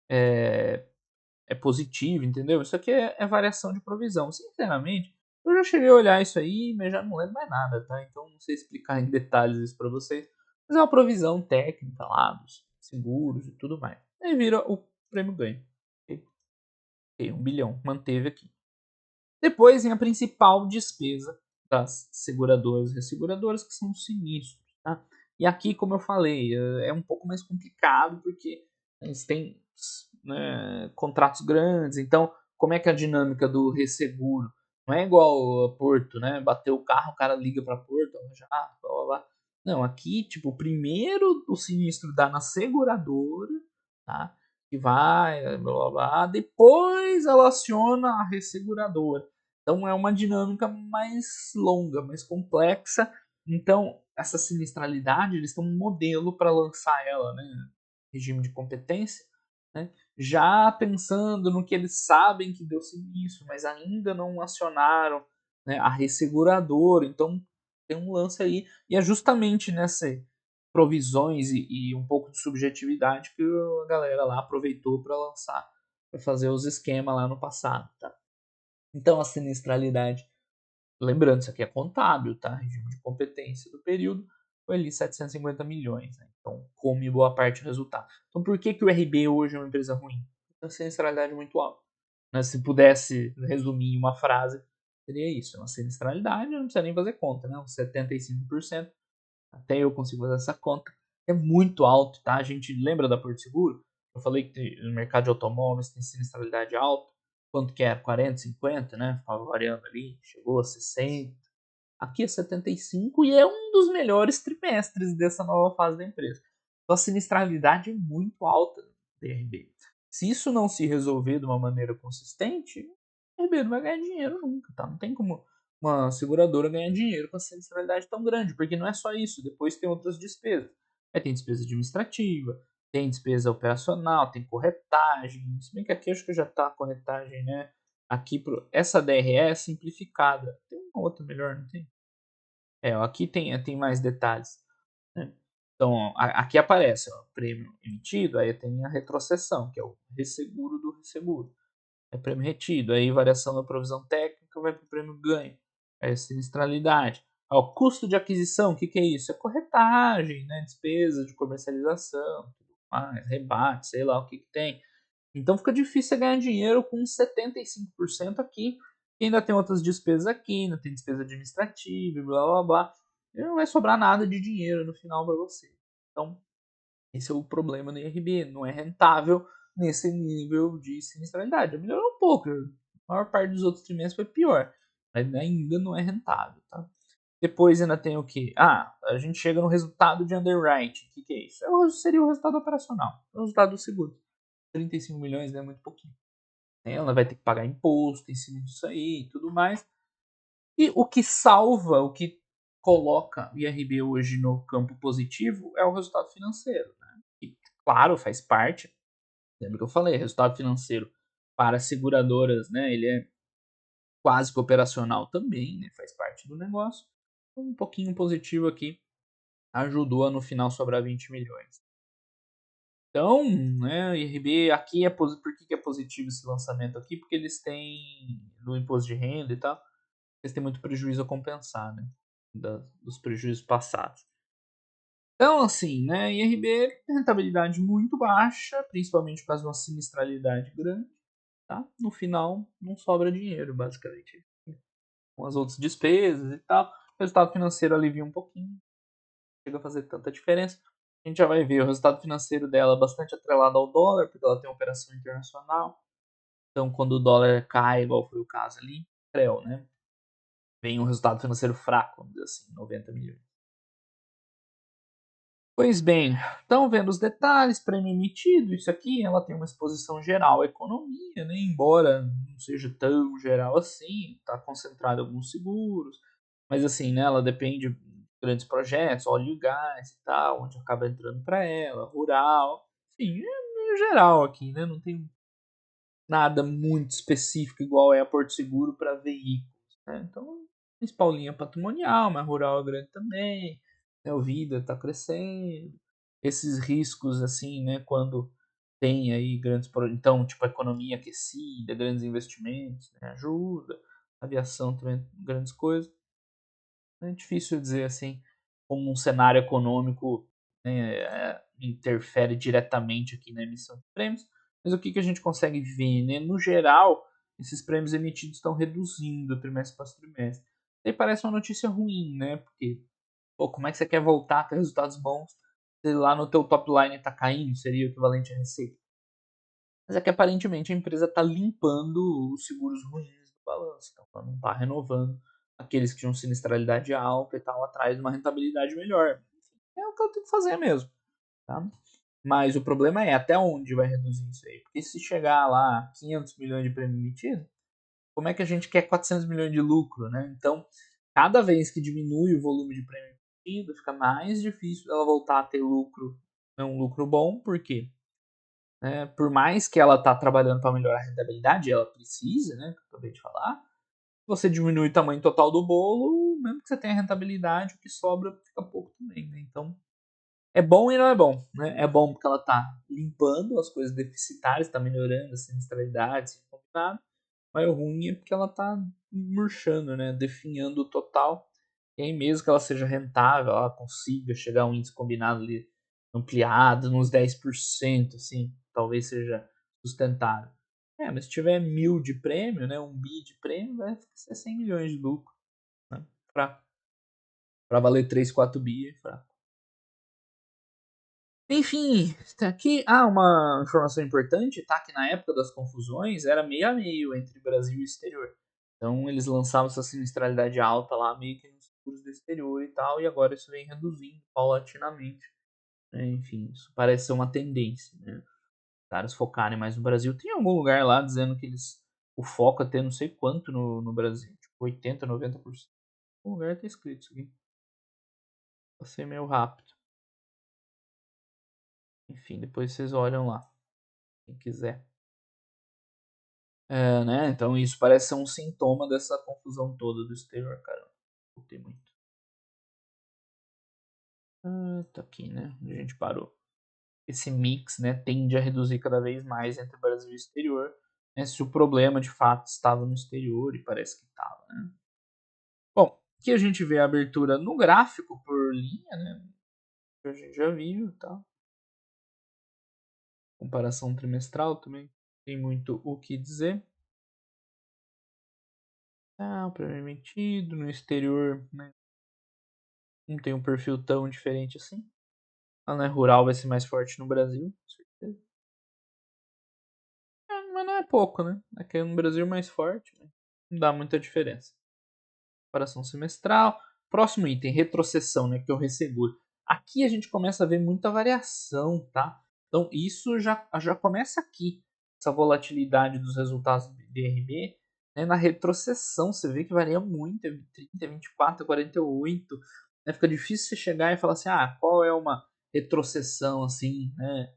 é positivo, entendeu? Isso aqui é variação de provisão. Sinceramente, eu já cheguei a olhar isso aí, mas já não lembro mais nada, tá? Então não sei explicar em detalhes isso para vocês. Mas é uma provisão técnica lá, dos seguros e tudo mais. Aí vira o prêmio ganho. Ok, 1 bilhão, manteve aqui. Depois vem a principal despesa das seguradoras e resseguradoras, que são os sinistros. Tá? E aqui, como eu falei, é um pouco mais complicado, porque eles têm né, contratos grandes. Então, como é que é a dinâmica do resseguro? Não é igual a Porto, né? Bateu o carro, o cara liga para Porto, já, blá, blá, blá. Não, aqui, tipo, primeiro o sinistro dá na seguradora, tá? Que vai, blá, blá, blá. Depois ela aciona a resseguradora. Então é uma dinâmica mais longa, mais complexa. Então essa sinistralidade, eles têm um modelo para lançar ela, né? Regime de competência, né? Já pensando no que eles sabem que deu sinistro, mas ainda não acionaram, né, a resseguradora. Então tem um lance aí. E é justamente nessas provisões e um pouco de subjetividade que a galera lá aproveitou para lançar, para fazer os esquemas lá no passado. Tá? Então a sinistralidade, lembrando, isso aqui é contábil, tá? Regime de competência do período, foi ali 750 milhões, né? Então come boa parte do resultado. Então por que, que o RB hoje é uma empresa ruim? A sinistralidade é muito alta. Né? Se pudesse resumir em uma frase, seria isso. Uma sinistralidade, não precisa nem fazer conta, né? Uns 75%, até eu consigo fazer essa conta, é muito alto, tá? A gente lembra da Porto Seguro? Eu falei que no mercado de automóveis tem sinistralidade alta. Quanto que era? 40, 50, né? Ficava variando ali, chegou a 60. Aqui é 75 e é um dos melhores trimestres dessa nova fase da empresa. Então a sinistralidade é muito alta do DRB. Se isso não se resolver de uma maneira consistente, o RB não vai ganhar dinheiro nunca, tá? Não tem como uma seguradora ganhar dinheiro com a sinistralidade tão grande, porque não é só isso, depois tem outras despesas. Aí tem despesa administrativa, tem despesa operacional, tem corretagem, se bem que aqui acho que já está a corretagem, né? Aqui essa DRE é simplificada. Tem uma outra melhor, não tem? Aqui tem mais detalhes. Né? Então, aqui aparece o prêmio emitido, aí tem a retrocessão, que é o resseguro do resseguro. É prêmio retido, aí variação da provisão técnica vai para o prêmio ganho. É sinistralidade. O custo de aquisição, o que é isso? É corretagem, né? Despesa de comercialização, mais, rebate, sei lá o que tem. Então fica difícil ganhar dinheiro com 75% aqui. E ainda tem outras despesas aqui, ainda tem despesa administrativa, blá blá blá. E não vai sobrar nada de dinheiro no final para você. Então, esse é o problema do IRB. Não é rentável nesse nível de sinistralidade. Melhorou um pouco. A maior parte dos outros trimestres foi pior. Mas ainda não é rentável. Tá? Depois ainda tem o que? A gente chega no resultado de underwriting. O que é isso? Seria o resultado operacional. O resultado do seguro. 35 milhões é muito pouquinho. Ela vai ter que pagar imposto em cima disso aí e tudo mais. E o que salva, o que coloca o IRB hoje no campo positivo é o resultado financeiro. Né? E, claro, faz parte. Lembra que eu falei, resultado financeiro para seguradoras, né? Ele é quase que operacional também, né? Faz parte do negócio. Um pouquinho positivo aqui ajudou a no final sobrar 20 milhões. Então, né, IRB aqui por que é positivo esse lançamento aqui? Porque eles têm no imposto de renda e tal, eles têm muito prejuízo a compensar, né, dos prejuízos passados. Então, assim, né, IRB tem rentabilidade muito baixa, principalmente por causa de uma sinistralidade grande, tá? No final, não sobra dinheiro, basicamente. Com as outras despesas e tal, o resultado financeiro alivia um pouquinho, chega a fazer tanta diferença. A gente já vai ver o resultado financeiro dela bastante atrelado ao dólar, porque ela tem uma operação internacional. Então, quando o dólar cai, igual foi o caso ali, creu, né? Vem um resultado financeiro fraco, vamos dizer assim, 90 milhões. Pois bem, então vendo os detalhes, prêmio emitido, isso aqui, ela tem uma exposição geral à economia, né? Embora não seja tão geral assim, está concentrado em alguns seguros, mas assim, né, ela depende de grandes projetos, óleo e gás e tal, onde acaba entrando para ela, rural, enfim, é meio geral aqui, né? Não tem nada muito específico igual é a Porto Seguro para veículos, né? Então, principal linha patrimonial, mas rural é grande também, né? O Vida está crescendo, esses riscos assim, né? Quando tem aí grandes, então tipo a economia aquecida, grandes investimentos, né? Ajuda, aviação também, grandes coisas. É difícil dizer assim como um cenário econômico, né, interfere diretamente aqui na emissão de prêmios, mas o que, que a gente consegue ver? Né? No geral, esses prêmios emitidos estão reduzindo trimestre após trimestre. E parece uma notícia ruim, né? Porque, pô, como é que você quer voltar a ter resultados bons se lá no teu top line está caindo? Seria o equivalente a receita. Mas é que aparentemente a empresa está limpando os seguros ruins do balanço. Então ela não está renovando aqueles que tinham sinistralidade alta e tal, atrás de uma rentabilidade melhor. É o que eu tenho que fazer mesmo. Tá? Mas o problema é até onde vai reduzir isso aí. Porque se chegar lá a 500 milhões de prêmio emitido, como é que a gente quer 400 milhões de lucro, né? Então, cada vez que diminui o volume de prêmio emitido, fica mais difícil ela voltar a ter lucro, né, um lucro bom, porque por mais que ela está trabalhando para melhorar a rentabilidade, ela precisa, né, que eu acabei de falar, você diminui o tamanho total do bolo, mesmo que você tenha rentabilidade, o que sobra fica pouco também, né? Então, é bom e não é bom, né? É bom porque ela está limpando as coisas deficitárias, está melhorando a sinistralidade, sem combinado. Mas o ruim é porque ela está murchando, né? Definhando o total. E aí mesmo que ela seja rentável, ela consiga chegar a um índice combinado ali ampliado, nos 10%, assim, talvez seja sustentável. Mas se tiver 1.000 de prêmio, né? 1 bi de prêmio, vai ser 100 milhões de lucro. Né? Para valer 3, 4 bi, é fraco. Enfim, tá aqui. Uma informação importante, tá? Que na época das confusões era meio a meio entre Brasil e exterior. Então eles lançavam essa sinistralidade alta lá, meio que nos seguros do exterior e tal, e agora isso vem reduzindo paulatinamente. Né? Enfim, isso parece ser uma tendência, né? Os caras focarem mais no Brasil. Tem algum lugar lá dizendo que eles. O foco é ter não sei quanto no Brasil, tipo 80, 90%. O lugar tá escrito isso aqui. Passei meio rápido. Enfim, depois vocês olham lá, quem quiser. Né? Então isso parece ser um sintoma dessa confusão toda do exterior, cara. Curti muito. Tá aqui, né? Onde a gente parou. Esse mix, né, tende a reduzir cada vez mais entre Brasil e exterior. Né, se o problema de fato estava no exterior, e parece que estava, né? Bom, aqui a gente vê a abertura no gráfico por linha, né? Que a gente já viu e tal. Comparação trimestral também tem muito o que dizer. O prêmio emitido no exterior, né? Não tem um perfil tão diferente assim. A né, rural vai ser mais forte no Brasil, com certeza. Mas não é pouco, né? Aqui no Brasil é mais forte, né? Não dá muita diferença. Comparação semestral. Próximo item, retrocessão, né? Que é o resseguro. Aqui a gente começa a ver muita variação, tá? Então isso já começa aqui. Essa volatilidade dos resultados do DRB. Né? Na retrocessão, você vê que varia muito. 30, 24, 48. Né? Fica difícil você chegar e falar assim, qual é uma retrocessão assim, né?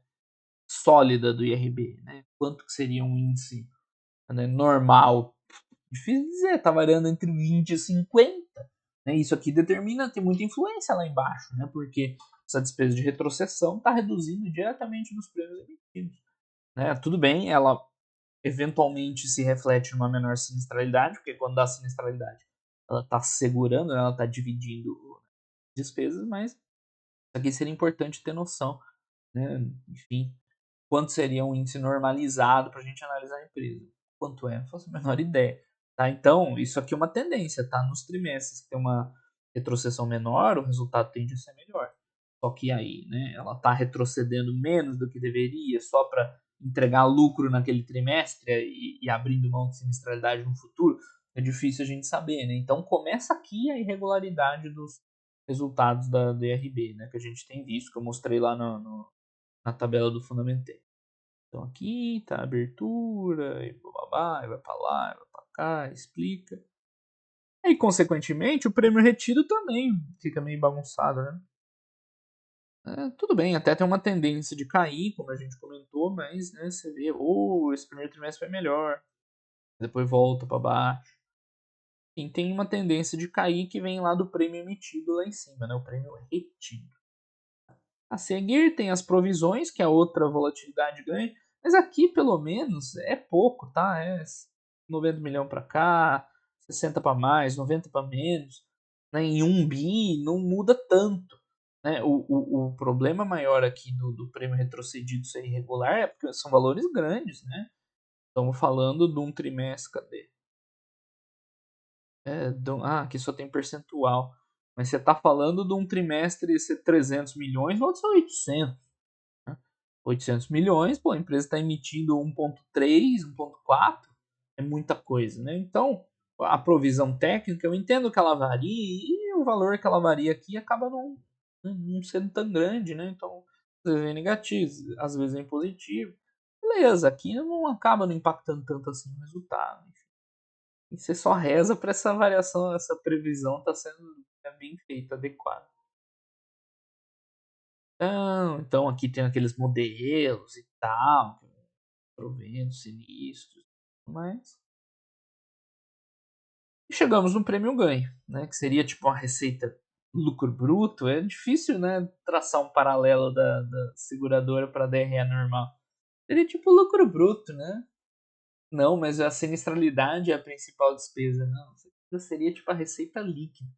Sólida do IRB, né? Quanto que seria um índice, né, normal? Difícil dizer, tá variando entre 20 e 50. Né? Isso aqui determina, tem muita influência lá embaixo, né? Porque essa despesa de retrocessão está reduzindo diretamente nos prêmios emitidos. Né? Tudo bem, ela eventualmente se reflete numa menor sinistralidade, porque quando dá sinistralidade, ela está segurando, ela está dividindo despesas, mas isso aqui seria importante ter noção. Né? Enfim, quanto seria um índice normalizado para a gente analisar a empresa. Quanto é? Não faço a menor ideia. Tá? Então, isso aqui é uma tendência. Tá? Nos trimestres que tem uma retrocessão menor, o resultado tende a ser melhor. Só que aí, né, ela está retrocedendo menos do que deveria só para entregar lucro naquele trimestre e abrindo mão de sinistralidade no futuro. É difícil a gente saber. Né? Então, começa aqui a irregularidade dos resultados da DRB, né, que a gente tem visto, que eu mostrei lá na tabela do Fundamental. Então aqui tá a abertura, e babá, e vai pra lá, e vai pra cá, explica. E consequentemente o prêmio retido também fica meio bagunçado, né? Tudo bem, até tem uma tendência de cair, como a gente comentou, mas né, você vê, esse primeiro trimestre foi melhor, depois volta para baixo. E tem uma tendência de cair que vem lá do prêmio emitido lá em cima, né? O prêmio retido. A seguir tem as provisões, que é outra volatilidade grande, mas aqui pelo menos é pouco, tá? É 90 milhões para cá, 60 para mais, 90 para menos. Né? Em 1 bi não muda tanto. Né? O problema maior aqui do prêmio retrocedido ser irregular é porque são valores grandes. Né? Estamos falando de um trimestre, cadê? Aqui só tem percentual. Mas você está falando de um trimestre ser 300 milhões, no outro são 800. 800 milhões, pô, a empresa está emitindo 1,3, 1,4, é muita coisa, né? Então, a provisão técnica, eu entendo que ela varia e o valor que ela varia aqui acaba não sendo tão grande, né? Então, às vezes é negativo, às vezes é positivo. Beleza, aqui não acaba não impactando tanto assim no resultado. E você só reza para essa variação, essa previsão tá sendo bem feita, adequada. Então aqui tem aqueles modelos e tal, proventos sinistros, mas e chegamos no prêmio ganho, né, que seria tipo uma receita lucro bruto. É difícil, né, traçar um paralelo da seguradora para DRE normal. Seria tipo lucro bruto, né? Não, mas a sinistralidade é a principal despesa, não. Isso seria tipo a receita líquida.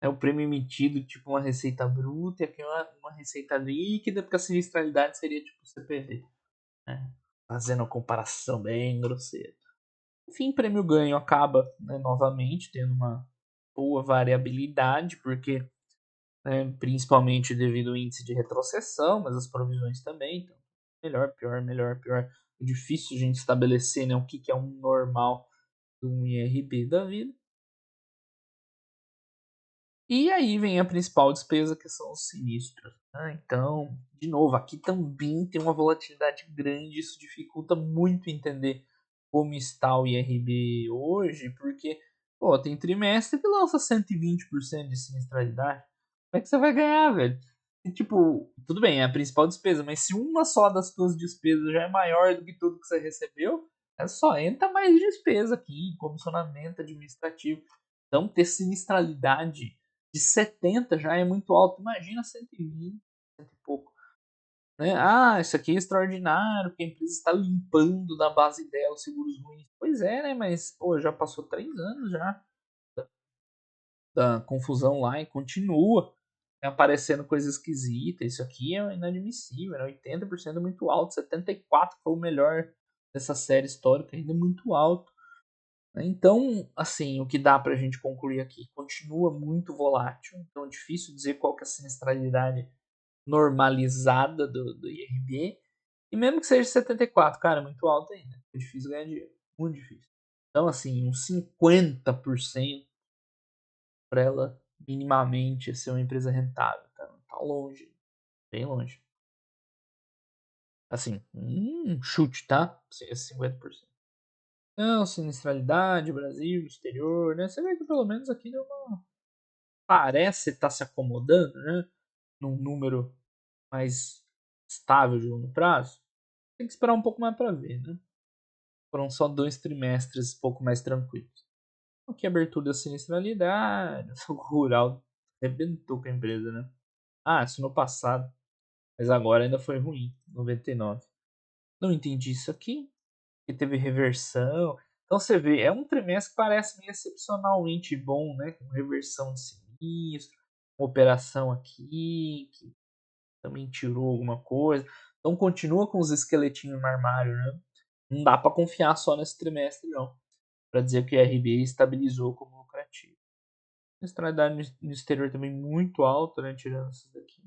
É o prêmio emitido tipo uma receita bruta e aqui uma receita líquida, porque a sinistralidade seria tipo o CPV, né? Fazendo uma comparação bem grosseira. Enfim, prêmio ganho acaba, né, novamente tendo uma boa variabilidade, porque né, principalmente devido ao índice de retrocessão, mas as provisões também. Então, melhor, pior, melhor, pior. É difícil a gente estabelecer, né, o que é um normal de um IRB da vida. E aí vem a principal despesa, que são os sinistros, né? Então, de novo, aqui também tem uma volatilidade grande, isso dificulta muito entender como está o IRB hoje, porque pô, tem trimestre que lança 120% de sinistralidade. Como é que você vai ganhar, velho? E, tipo, tudo bem, é a principal despesa, mas se uma só das suas despesas já é maior do que tudo que você recebeu, é só entra mais despesa aqui, comissionamento administrativo. Então, ter sinistralidade de 70 já é muito alto. Imagina 120, cento e pouco. Né? Ah, isso aqui é extraordinário, porque a empresa está limpando da base dela os seguros ruins. Pois é, né? Mas pô, já passou 3 anos já da confusão lá e continua aparecendo coisa esquisita. Isso aqui é inadmissível, né? 80% é muito alto, 74% foi o melhor dessa série histórica, ainda é muito alto. Então, assim, o que dá para a gente concluir aqui, continua muito volátil, então é difícil dizer qual que é a sinistralidade normalizada do IRB, e mesmo que seja 74, cara, é muito alto ainda, é difícil ganhar dinheiro, muito difícil. Então, assim, uns 50% para ela minimamente ser uma empresa rentável, tá longe, bem longe. Assim, chute, tá? Esse 50%. Não, sinistralidade, Brasil, exterior, né? Você vê que pelo menos aqui deu uma parece estar se acomodando, né? Num número mais estável de longo prazo. Tem que esperar um pouco mais para ver, né? Foram só 2 trimestres um pouco mais tranquilos. Aqui abertura da sinistralidade, o rural arrebentou com a empresa, né? Ah, isso no passado, mas agora ainda foi ruim, 99. Não entendi isso aqui, que teve reversão. Então você vê, é um trimestre que parece meio excepcionalmente bom, né? Com reversão de sinistro, uma operação aqui, que também tirou alguma coisa. Então continua com os esqueletinhos no armário, né? Não dá para confiar só nesse trimestre, não. Para dizer que o RB estabilizou como lucrativo. A estabilidade no exterior também muito alta, né? Tirando essas daqui.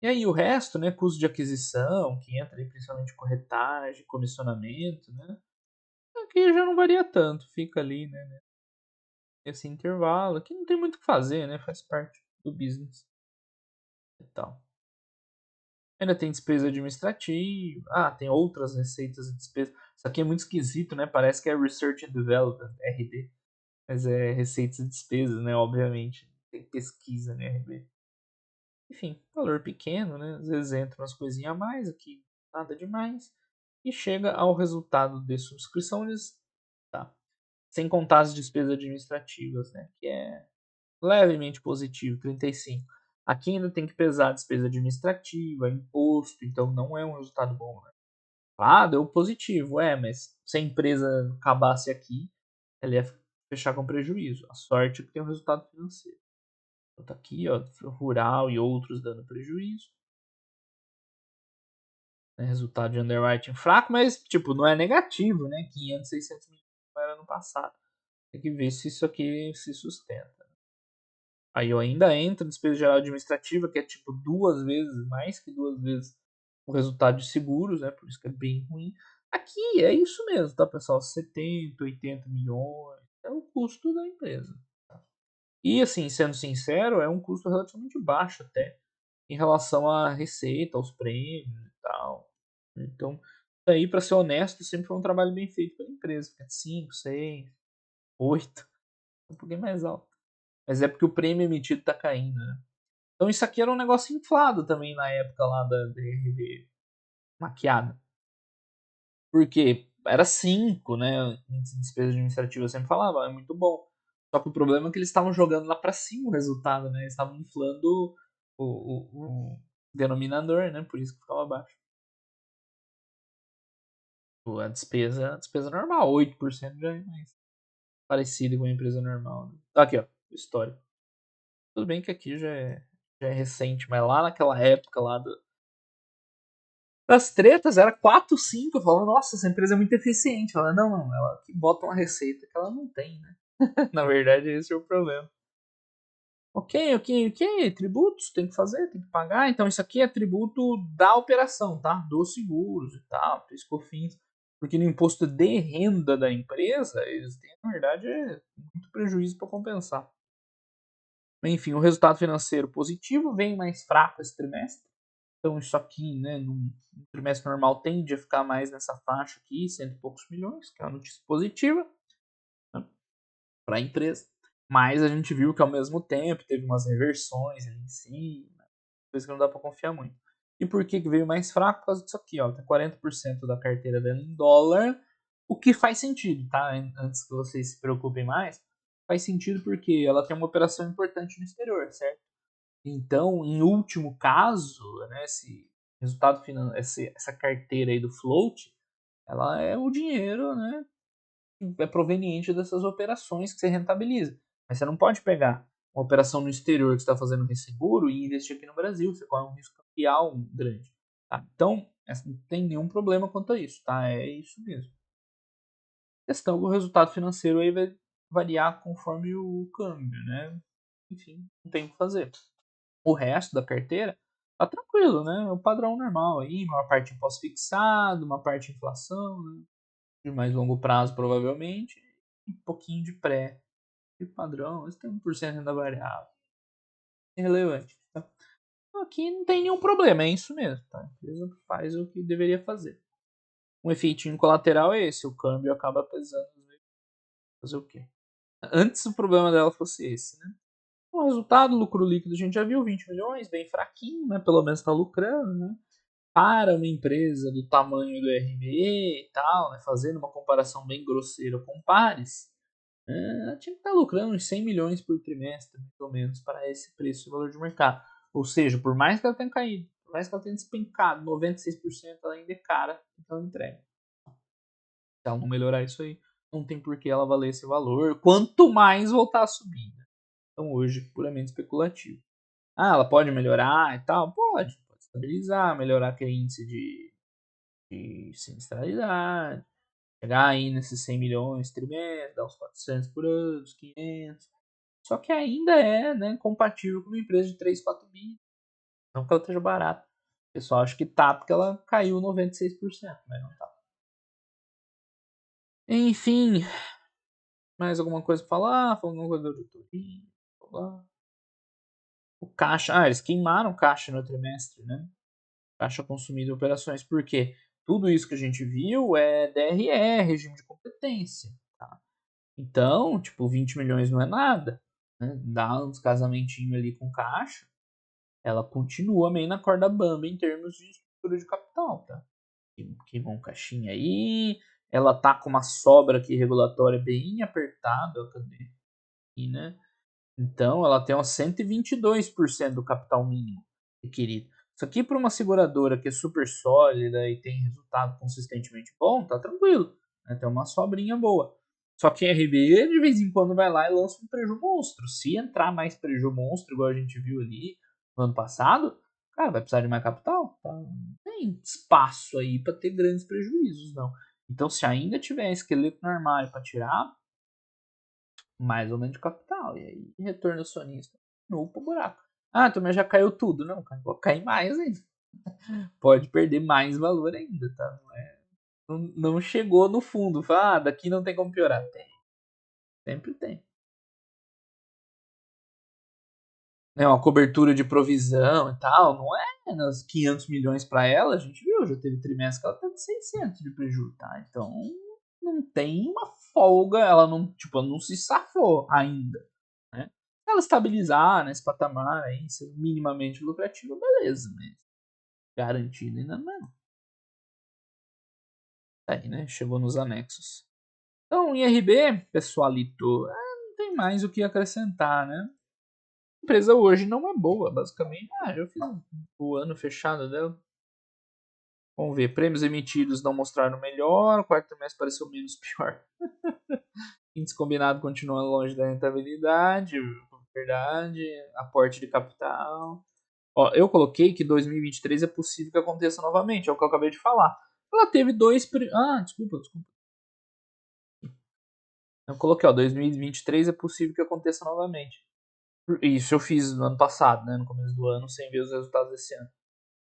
E aí o resto, né? Custo de aquisição, que entra aí principalmente corretagem, comissionamento, né? Aqui já não varia tanto, fica ali, né? Esse intervalo. Aqui não tem muito o que fazer, né? Faz parte do business e tal. Ainda tem despesa administrativa. Ah, tem outras receitas e despesas. Isso aqui é muito esquisito, né? Parece que é Research and Development, RD. Mas é receitas e despesas, né? Obviamente. Tem pesquisa, né? RB. Enfim, valor pequeno, né? Às vezes entra umas coisinhas a mais aqui, nada demais. E chega ao resultado de subscrição, tá. Sem contar as despesas administrativas, né? Que é levemente positivo, 35. Aqui ainda tem que pesar a despesa administrativa, imposto, então não é um resultado bom, né? Ah, deu positivo, mas se a empresa acabasse aqui, ela ia fechar com prejuízo. A sorte é que tem um resultado financeiro. Então tá aqui, ó, rural e outros dando prejuízo. Resultado de underwriting fraco, mas tipo, não é negativo, né? 500, 600 milhões era no passado. Tem que ver se isso aqui se sustenta. Aí eu ainda entro em despesa geral administrativa, que é tipo 2 vezes, mais que 2 vezes o resultado de seguros, né? Por isso que é bem ruim. Aqui é isso mesmo, tá, pessoal? 70, 80 milhões é o custo da empresa. Tá? E assim, sendo sincero, é um custo relativamente baixo até em relação à receita, aos prêmios e tal. Então, aí, para ser honesto, sempre foi um trabalho bem feito pela empresa. Fica 5, 6, 8, um pouquinho mais alto. Mas é porque o prêmio emitido tá caindo, né? Então isso aqui era um negócio inflado também na época lá da DRB maquiada. Porque era 5, né? Índice de despesa administrativa eu sempre falava, é muito bom. Só que o problema é que eles estavam jogando lá para cima o resultado, né? Eles estavam inflando o denominador, né? Por isso que ficava baixo. A despesa normal, 8% já é mais parecido com a empresa normal. Né? Tá aqui, ó, história. Tudo bem que aqui já é recente, mas lá naquela época lá das tretas era 4, 5. Eu falava, nossa, essa empresa é muito eficiente. Ela, não, ela que bota uma receita que ela não tem, né? Na verdade, esse é o problema. Ok. Tributos tem que fazer, tem que pagar. Então, isso aqui é tributo da operação, tá? Dos seguros e tal, PIS/COFINS. Porque no imposto de renda da empresa, eles têm, na verdade, muito prejuízo para compensar. Enfim, o resultado financeiro positivo vem mais fraco esse trimestre. Então, isso aqui, né, num trimestre normal, tende a ficar mais nessa faixa aqui, cento e poucos milhões, que é uma notícia positiva, né, para a empresa. Mas a gente viu que, ao mesmo tempo, teve umas reversões ali em cima, coisa que não dá para confiar muito. E por que veio mais fraco? Por causa disso aqui, ó, tem 40% da carteira dela em dólar, o que faz sentido, tá? Antes que vocês se preocupem mais, faz sentido porque ela tem uma operação importante no exterior, certo? Então, em último caso, né, esse resultado essa carteira aí do float, ela é o dinheiro, né, que é proveniente dessas operações que você rentabiliza. Mas você não pode pegar uma operação no exterior que você está fazendo resseguro e investir aqui no Brasil. Você corre um risco cambial grande. Tá? Então, não tem nenhum problema quanto a isso. Tá? É isso mesmo. A questão é que o resultado financeiro aí vai variar conforme o câmbio, né? Enfim, não tem o que fazer. O resto da carteira tá tranquilo, né? É o padrão normal aí, uma parte em pós-fixado, uma parte em inflação, né? De mais longo prazo provavelmente, e um pouquinho de pré. E padrão, mas tem 1% de renda variável. Irrelevante. Tá? Aqui não tem nenhum problema, é isso mesmo. Tá? A empresa faz o que deveria fazer. Um efeitinho colateral é esse, o câmbio acaba pesando. Fazer o quê? Antes o problema dela fosse esse, né? O resultado, lucro líquido, a gente já viu, 20 milhões, bem fraquinho, né? Pelo menos está lucrando, né? Para uma empresa do tamanho do RBE e tal, né? Fazendo uma comparação bem grosseira com pares, ela tinha que estar lucrando uns 100 milhões por trimestre, mais ou menos, para esse preço e valor de mercado. Ou seja, por mais que ela tenha caído, por mais que ela tenha despencado 96%, ela ainda é cara, então ela entrega. Se ela não melhorar isso aí, não tem por que ela valer esse valor, quanto mais voltar a subir. Né? Então hoje, puramente especulativo. Ah, ela pode melhorar e tal? Pode estabilizar, melhorar aquele índice de sinistralidade, chegar aí nesses 100 milhões trimestre, dar uns 400 por ano, uns 500. Só que ainda é, né, compatível com uma empresa de 3, 4 bi. Não que ela esteja barata. O pessoal acha que tá porque ela caiu 96%, mas não tá. Enfim, mais alguma coisa pra falar? Falando alguma coisa da auditoria? O caixa. Ah, eles queimaram caixa no trimestre, né? Caixa consumido em operações. Por quê? Tudo isso que a gente viu é DRE, regime de competência. Tá? Então, tipo, 20 milhões não é nada. Né? Dá uns casamentinhos ali com caixa. Ela continua meio na corda bamba em termos de estrutura de capital, tá? Queimou um caixinha aí, ela tá com uma sobra aqui regulatória bem apertada, cadê? E, né? Então, ela tem uns 122% do capital mínimo requerido. Isso aqui para uma seguradora que é super sólida e tem resultado consistentemente bom, tá tranquilo. Né? Tem uma sobrinha boa. Só que a RB de vez em quando vai lá e lança um preju monstro. Se entrar mais preju monstro, igual a gente viu ali no ano passado, cara, vai precisar de mais capital. Tá? Não tem espaço aí para ter grandes prejuízos, não. Então, se ainda tiver esqueleto no armário para tirar, mais ou menos de capital. E aí, retorno acionista, no pro buraco. Ah, então mas já caiu tudo. Não, cara, pode cair mais ainda. Pode perder mais valor ainda, tá? Não chegou no fundo. Fala, ah, daqui não tem como piorar. Tem. Sempre tem. né, uma cobertura de provisão e tal, não é nos 500 milhões para ela, a gente viu, já teve trimestre que ela tá de 600 de prejuízo, tá? Então, não tem uma folga, ela não, tipo, não se safou ainda, né? Se ela estabilizar nesse patamar aí, ser minimamente lucrativo, beleza, mas garantido ainda não. Aí, né? Chegou nos anexos. Então, IRB, pessoalito, não tem mais o que acrescentar, né? A empresa hoje não é boa, basicamente. Já fiz o ano fechado dela. Vamos ver, prêmios emitidos não mostraram melhor, o quarto trimestre pareceu menos pior. Índice combinado continua longe da rentabilidade, verdade, aporte de capital. Ó, eu coloquei que 2023 é possível que aconteça novamente, é o que eu acabei de falar. Ela teve dois. Desculpa. Eu coloquei, ó, 2023 é possível que aconteça novamente. Isso eu fiz no ano passado, né, no começo do ano, sem ver os resultados desse ano.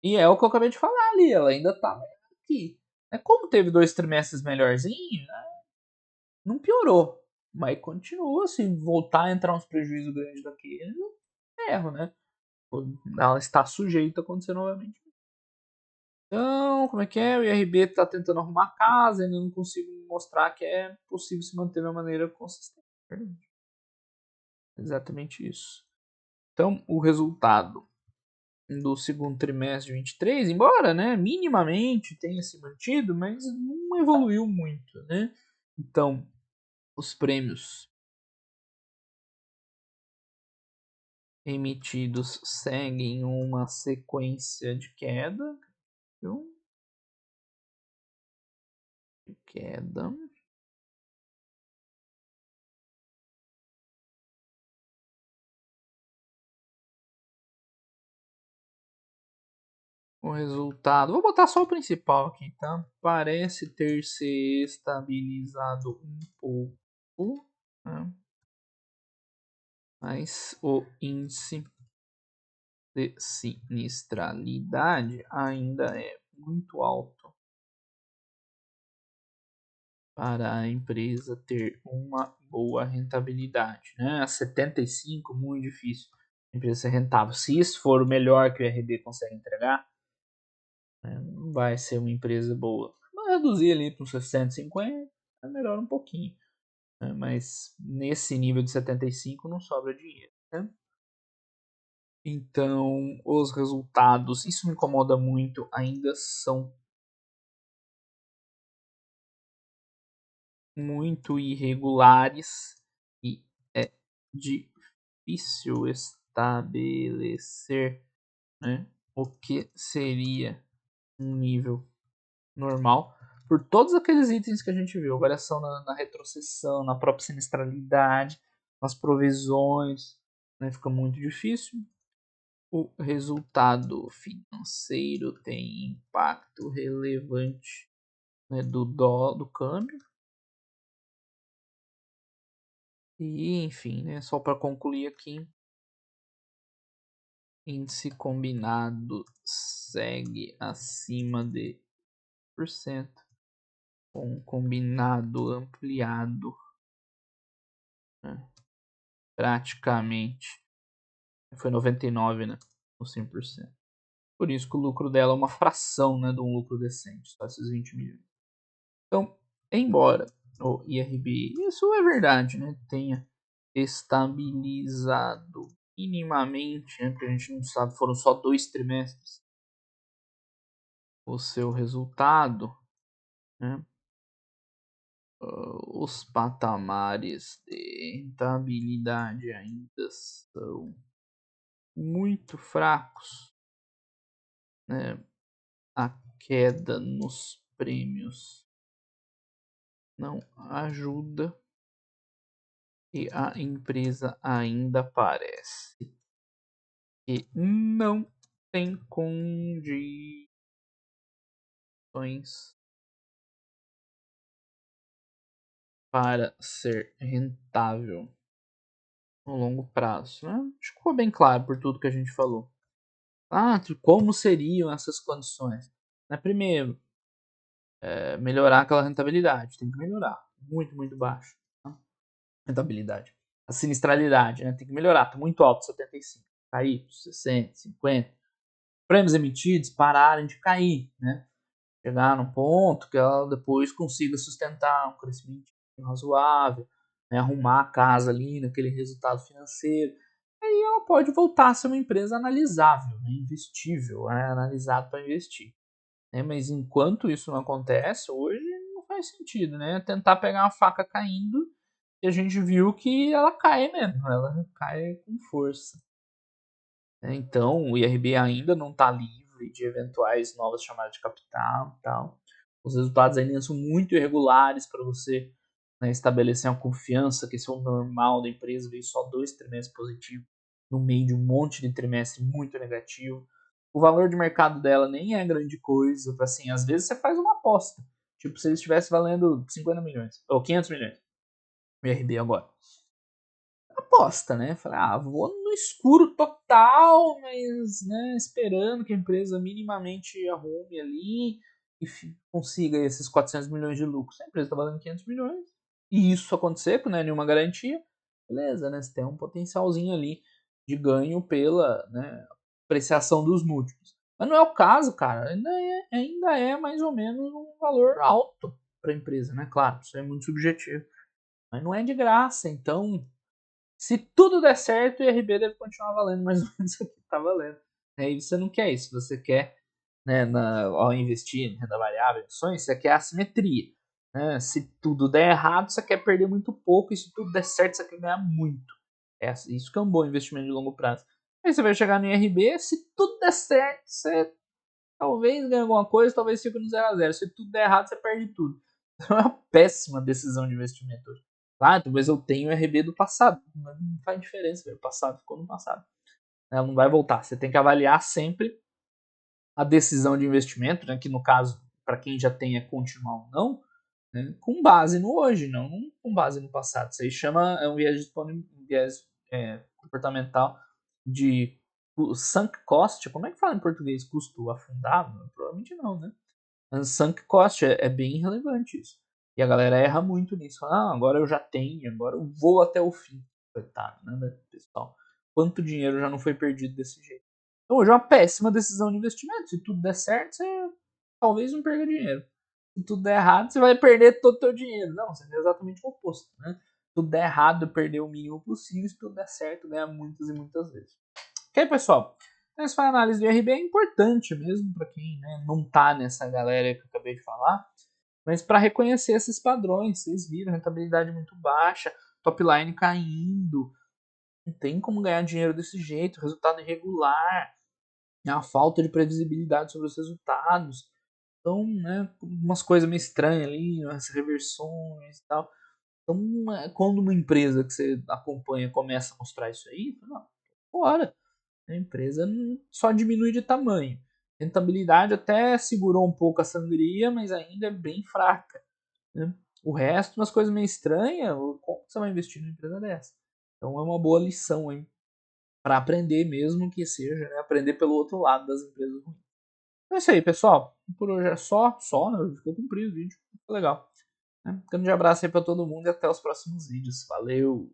E é o que eu acabei de falar ali, ela ainda tá melhor aqui. É como teve dois trimestres melhorzinhos, né, não piorou. Mas continua, se voltar a entrar uns prejuízos grandes daquele, é erro, né? Ela está sujeita a acontecer novamente. Então, como é que é? O IRB está tentando arrumar a casa, ainda não consigo mostrar que é possível se manter de uma maneira consistente. Exatamente isso. Então, o resultado do segundo trimestre de 23, embora, né, minimamente tenha se mantido, mas não evoluiu muito, né? Então, os prêmios emitidos seguem uma sequência de queda, viu? De queda. O resultado, vou botar só o principal aqui, tá? Parece ter se estabilizado um pouco, né? Mas o índice de sinistralidade ainda é muito alto para a empresa ter uma boa rentabilidade, né? A 75, muito difícil a empresa ser rentável. Se isso for o melhor que o RB consegue entregar, né, não vai ser uma empresa boa. Mas reduzir ali para uns 650, melhora um pouquinho, né? Mas nesse nível de 75 não sobra dinheiro, né? Então, os resultados, isso me incomoda muito, ainda são muito irregulares e é difícil estabelecer, né, o que seria um nível normal por todos aqueles itens que a gente viu, variação na retrocessão, na própria sinistralidade, nas provisões, né, fica muito difícil. O resultado financeiro tem impacto relevante, né, do câmbio. E, enfim, né, só para concluir aqui, índice combinado segue acima de 1%, com combinado ampliado, né, praticamente foi 99, né, no 100%. Por isso que o lucro dela é uma fração, né, de um lucro decente, só esses 20 milhões. Então, embora o IRB, isso é verdade, né, tenha estabilizado minimamente, né, porque a gente não sabe, foram só 2 trimestres, o seu resultado, né, os patamares de rentabilidade ainda são muito fracos, né, a queda nos prêmios não ajuda e a empresa ainda parece que não tem condições para ser rentável no longo prazo, né? Acho que ficou bem claro por tudo que a gente falou. Como seriam essas condições? Né, primeiro, melhorar aquela rentabilidade. Tem que melhorar. Muito, muito baixo. Tá? Rentabilidade. A sinistralidade, né? Tem que melhorar. Tá muito alto, 75. cair 60, 50. Prêmios emitidos pararem de cair, né? Chegar num ponto que ela depois consiga sustentar um crescimento razoável, né? Arrumar a casa ali naquele resultado financeiro. Aí ela pode voltar a ser uma empresa analisável, né? Investível, né? Analisado para investir. Né? Mas enquanto isso não acontece, hoje não faz sentido, né? Tentar pegar uma faca caindo e a gente viu que ela cai mesmo, ela cai com força. Então, o IRB ainda não está livre de eventuais novas chamadas de capital e tal. Os resultados ainda são muito irregulares para você, né, estabelecer uma confiança que esse é o normal da empresa, veio só 2 trimestres positivos no meio de um monte de trimestre muito negativo. O valor de mercado dela nem é grande coisa, assim, às vezes você faz uma aposta, tipo se ele estivesse valendo 50 milhões ou 500 milhões, o IRB agora aposta, né? Falei, vou no escuro total, mas né, esperando que a empresa minimamente arrume ali e consiga esses 400 milhões de lucro. Se a empresa está valendo 500 milhões e isso acontecer, que não é nenhuma garantia, beleza, né? Você tem um potencialzinho ali de ganho pela né, apreciação dos múltiplos. Mas não é o caso, cara. Ainda é mais ou menos um valor alto para a empresa, né? Claro, isso é muito subjetivo. Mas não é de graça, então se tudo der certo, o IRB deve continuar valendo mais ou menos o que está valendo. E você não quer isso, você quer, né, ao investir em renda variável, em ações, você quer assimetria. Né? Se tudo der errado, você quer perder muito pouco, e se tudo der certo, você quer ganhar muito. Isso que é um bom investimento de longo prazo. Aí você vai chegar no IRB, se tudo der certo, você talvez ganhe alguma coisa, talvez fique no 0 a 0. Se tudo der errado, você perde tudo. Então é uma péssima decisão de investimento hoje. Claro, mas eu tenho o RB do passado. Não faz diferença, o passado ficou no passado. Ela não vai voltar. Você tem que avaliar sempre a decisão de investimento, né, que no caso, para quem já tem é continuar ou não, né, com base no hoje, não com base no passado. Isso aí chama, é um viés, comportamental de sunk cost. Como é que fala em português? Custo afundado? Provavelmente não, né? Sunk cost é bem relevante isso. E a galera erra muito nisso. Agora eu já tenho, agora eu vou até o fim. Coitado, né, pessoal? Quanto dinheiro já não foi perdido desse jeito? Então hoje é uma péssima decisão de investimento. Se tudo der certo, você talvez não perca dinheiro. Se tudo der errado, você vai perder todo o seu dinheiro. Não, você é exatamente o oposto, né? Se tudo der errado, perder o mínimo possível. Se tudo der certo, ganhar muitas e muitas vezes. Ok, pessoal? Essa análise do IRB é importante mesmo para quem né, não está nessa galera que eu acabei de falar, mas para reconhecer esses padrões, vocês viram, rentabilidade muito baixa, top line caindo, não tem como ganhar dinheiro desse jeito, resultado irregular, a falta de previsibilidade sobre os resultados, então, né, umas coisas meio estranhas ali, umas reversões e tal. Então, quando uma empresa que você acompanha começa a mostrar isso aí, não, bora. A empresa só diminui de tamanho. Rentabilidade até segurou um pouco a sangria, mas ainda é bem fraca. Né? O resto, umas coisas meio estranhas, como você vai investir numa empresa dessa? Então é uma boa lição para aprender mesmo que seja, né? Aprender pelo outro lado das empresas ruins. Então é isso aí, pessoal. Por hoje é só, né? Ficou comprido o vídeo. Ficou legal. Né? Grande abraço aí para todo mundo e até os próximos vídeos. Valeu!